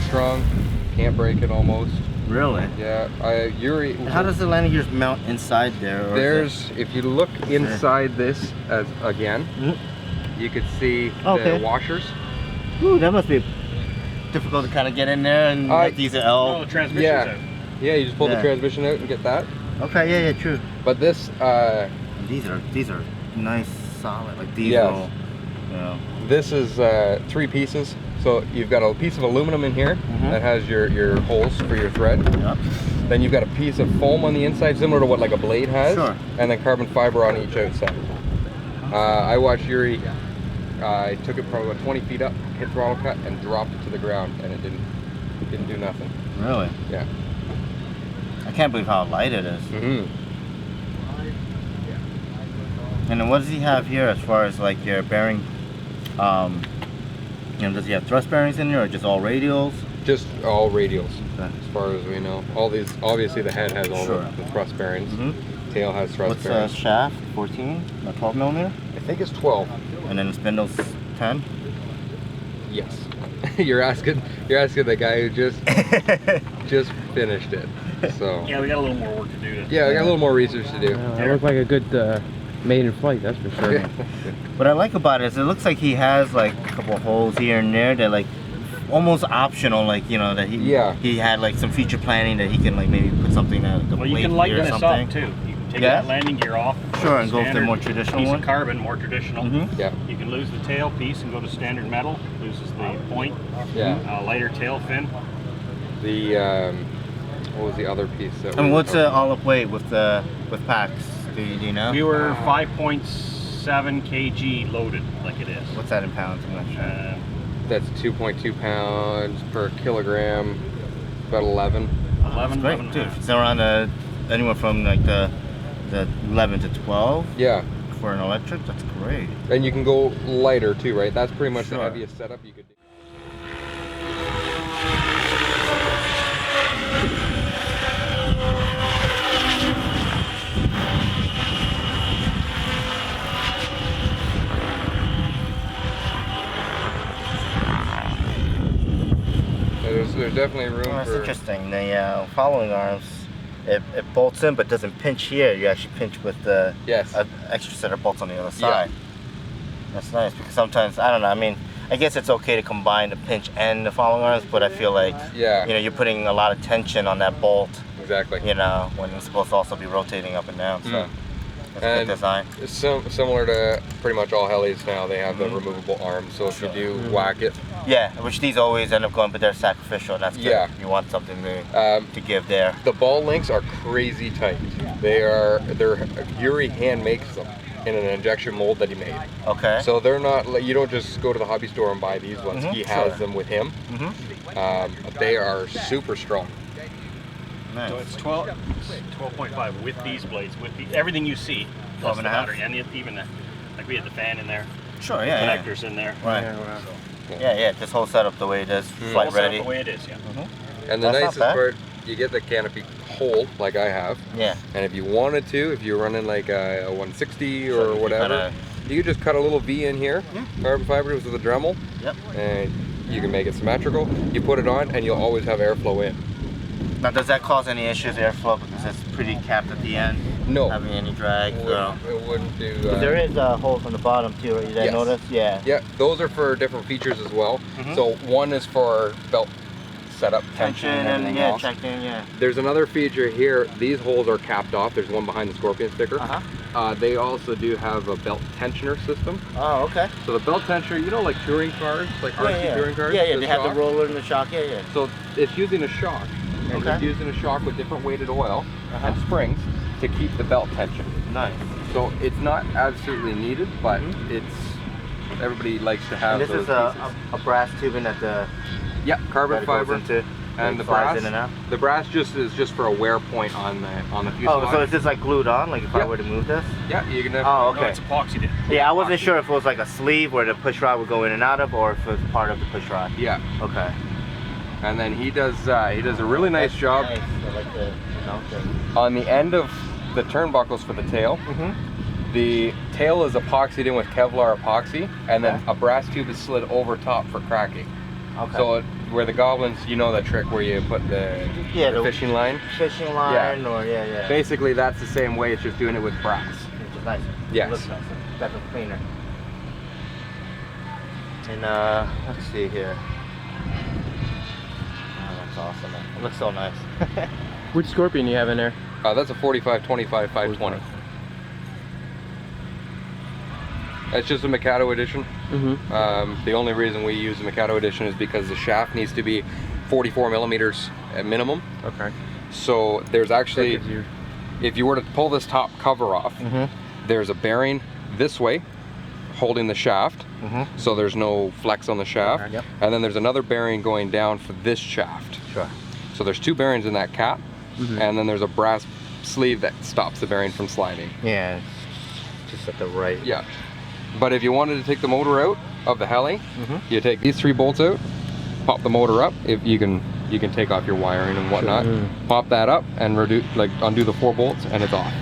strong. Can't break it almost. Really? Yeah. Yuri. How does the landing gears mount inside there? Or There's, if you look inside this again, you could see the washers. Ooh, that must be difficult to kind of get in there and like these L. Oh, the transmission's out. Yeah, you just pull the transmission out and get that. Okay, yeah, true. But this, these are nice, solid, like diesel. Yeah. This is 3 pieces. So you've got a piece of aluminum in here that has your holes for your thread. Yep. Then you've got a piece of foam on the inside, similar to what like a blade has. Sure. And then carbon fiber on each outside. I watched Yuri. I took it probably about 20 feet up, hit throttle cut, and dropped it to the ground, and it didn't do nothing. Really? Yeah. I can't believe how light it is. And then what does he have here as far as like your bearing? Does he have thrust bearings in there or just all radials? Just all radials, as far as we know. All these, obviously the head has all the thrust bearings. Tail has thrust bearings. What's the shaft? 14 or 12 millimeter? I think it's 12. And then the spindle's 10? Yes. You're asking the guy who just finished it. So yeah, we got a little more work to do. Yeah, we got a little more research to do. It looked like a good maiden flight, that's for sure. What I like about it is it looks like he has like a couple of holes here and there that like almost optional, like that he had like some future planning that he can like maybe put something at the well, you can lighten this up too. You can take that landing gear off. Sure, and go with the more traditional piece one. Of carbon, more traditional. Yeah. You can lose the tail piece and go to standard metal. Loses the point. Yeah. Lighter tail fin. The what was the other piece? And what's the all-up weight with packs? Do you know? We were 5.7 kg loaded, like it is. What's that in pounds? I'm not sure. That's 2.2 pounds per kilogram. About 11. 11. Great, 11 dude. It's around anywhere from like the 11 to 12. Yeah. For an electric, that's great. And you can go lighter too, right? That's pretty much the heaviest setup you could do. There's definitely room for... That's interesting. The following arms, it bolts in but doesn't pinch here. You actually pinch with the extra set of bolts on the other side. That's nice because sometimes, I don't know, I mean, I guess it's okay to combine the pinch and the following arms, but I feel like you're putting a lot of tension on that bolt. Exactly. When it's supposed to also be rotating up and down. So that's a good design. It's similar to pretty much all helis now. They have the removable arms, so if you do whack it. Yeah, which these always end up going, but they're sacrificial, and that's good. Yeah. You want something to give there. The ball links are crazy tight. They're Yuri hand makes them in an injection mold that he made. Okay. So they're not, you don't just go to the hobby store and buy these ones. He has them with him. They are super strong. Nice. So it's 12.5 with these blades, with everything you see. 12 and a half. And even like we had the fan in there. Sure, yeah. Connectors in there. Right. Yeah, this whole setup the way it is, flight ready. The way it is, yeah. And the nicest part, you get the canopy hold like I have. Yeah. And if you wanted to, if you're running like a 160 or whatever, you could just cut a little V in here, carbon fibers with a Dremel. Yep. And you can make it symmetrical. You put it on, and you'll always have airflow in. Now, does that cause any issues, airflow, because it's pretty capped at the end? No. Having any drag? It wouldn't do. There is holes on the bottom too, right? Did I notice? Yeah. Yeah, those are for different features as well. So one is for belt setup, tension, and everything else. There's another feature here. These holes are capped off. There's one behind the Scorpion sticker. They also do have a belt tensioner system. Oh, okay. So the belt tensioner, like touring cars, like RC touring cars? Yeah, they have the roller and the shock, So it's using a shock. And it's using a shock with different weighted oil and springs to keep the belt tension. Nice. So it's not absolutely needed, but everybody likes to have. And this is a brass tubing at the carbon fiber and the brass. In and out. The brass is just for a wear point on the fuselage. Oh, so it's just like glued on, like if I were to move this? Yeah, you can. Oh, okay. No, it's epoxied in. Yeah, I wasn't sure if it was like a sleeve where the push rod would go in and out of, or if it was part of the push rod. Yeah. Okay. And then he does a really nice job on the end of the turnbuckles for the tail. The tail is epoxied in with Kevlar epoxy, and then a brass tube is slid over top for cracking. Okay. So where the goblins, you know that trick where you put the fishing line? Fishing line, or yeah. Basically, that's the same way. It's just doing it with brass. Which is nicer. Yes. It looks nicer. Definitely cleaner. And let's see here. Oh, that's awesome. Man. It looks so nice. Which Scorpion you have in there? That's a 45, 25, 520. It's just a Mikado edition. The only reason we use the Mikado edition is because the shaft needs to be 44 millimeters at minimum. Okay. So there's actually, if you were to pull this top cover off, there's a bearing this way holding the shaft, so there's no flex on the shaft. Okay, yep. And then there's another bearing going down for this shaft. Sure. So there's 2 bearings in that cap, and then there's a brass sleeve that stops the bearing from sliding. Yeah, just at the right. Yeah. But if you wanted to take the motor out of the heli, you take these 3 bolts out, pop the motor up. If you can take off your wiring and whatnot. Pop that up and undo the 4 bolts, and it's off.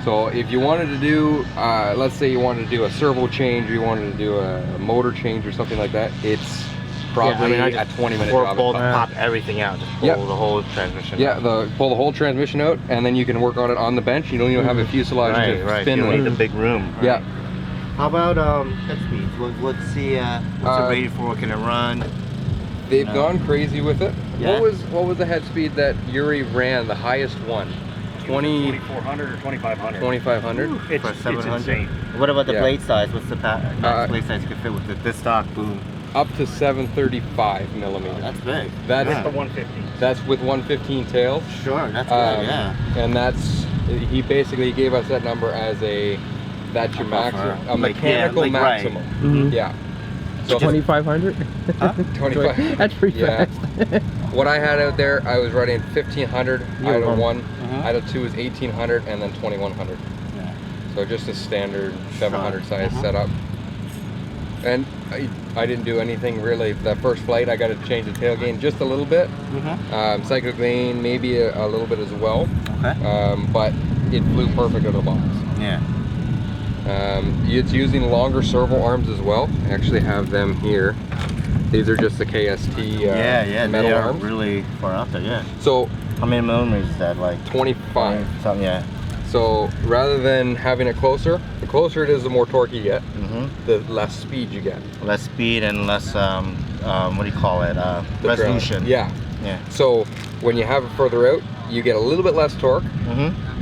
So if you wanted to do, let's say you wanted to do a servo change, or you wanted to do a motor change or something like that, it's probably a 20-minute job. Pop everything out, just pull the whole transmission out. Pull the whole transmission out, and then you can work on it on the bench. You don't even have a fuselage to spin with. You need the big room. Yeah. How about head speeds? What's it rated for? What can it run? They've gone crazy with it. Yeah? What was the head speed that Yuri ran, the highest one? 2400 or 2500. 2500? It's 700. insane. What about the blade size? What's the max blade size you can fit with this stock boom? Up to 735 millimeters. Oh, that's big. That's the 115. That's with 115 tails. Sure, that's good, yeah. And he basically gave us that number as that's your maximum, a mechanical maximum. Yeah. So 2500? Huh? 25. That's pretty fast. What I had out there, I was running 1500. Idle 1, idle 2 is 1800, and then 2100. Yeah. So just a standard 700 size setup. And I didn't do anything really. The first flight, I got to change the tail gain just a little bit. Cycle gain maybe a little bit as well. Okay. But it flew perfect out of the box. Yeah. It's using longer servo arms as well. I actually have them here. These are just the KST metal arms. Really far out there, yeah. So how many millimeters is that? Like 25. Something, yeah. So rather than having it closer, the closer it is, the more torque you get, the less speed you get. Less speed and less, what do you call it? Resolution. Yeah. Yeah. So when you have it further out, you get a little bit less torque,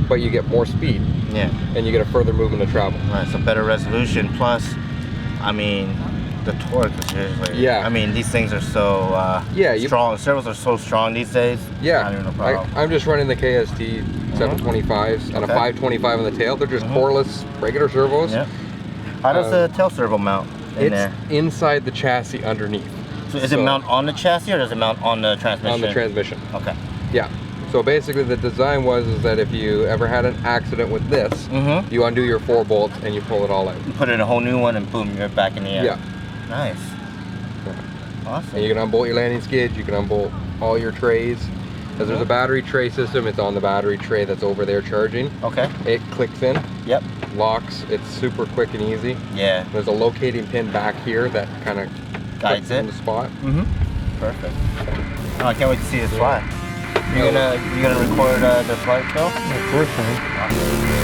but you get more speed. Yeah. And you get a further movement of travel. Right, so better resolution. Plus, I mean, the torque is seriously. Yeah. I mean, these things are so strong. Servos are so strong these days. Yeah. Not even a problem. I'm just running the KST 725s and a 525 on the tail. They're just coreless, regular servos. Yeah. How does the tail servo mount in there? It's inside the chassis underneath. So is it mount on the chassis or does it mount on the transmission? On the transmission. Okay. Yeah. So basically the design is that if you ever had an accident with this, you undo your 4 bolts and you pull it all out. You put in a whole new one and boom, you're back in the air. Yeah. Nice. Awesome. And you can unbolt your landing skids, you can unbolt all your trays. Because there's a battery tray system, it's on the battery tray that's over there charging. Okay. It clicks in. Yep. Locks, it's super quick and easy. Yeah. There's a locating pin back here that kind of guides it in the spot. Perfect. Oh, I can't wait to see this fly. You gonna record the flight, Phil? Of course, man.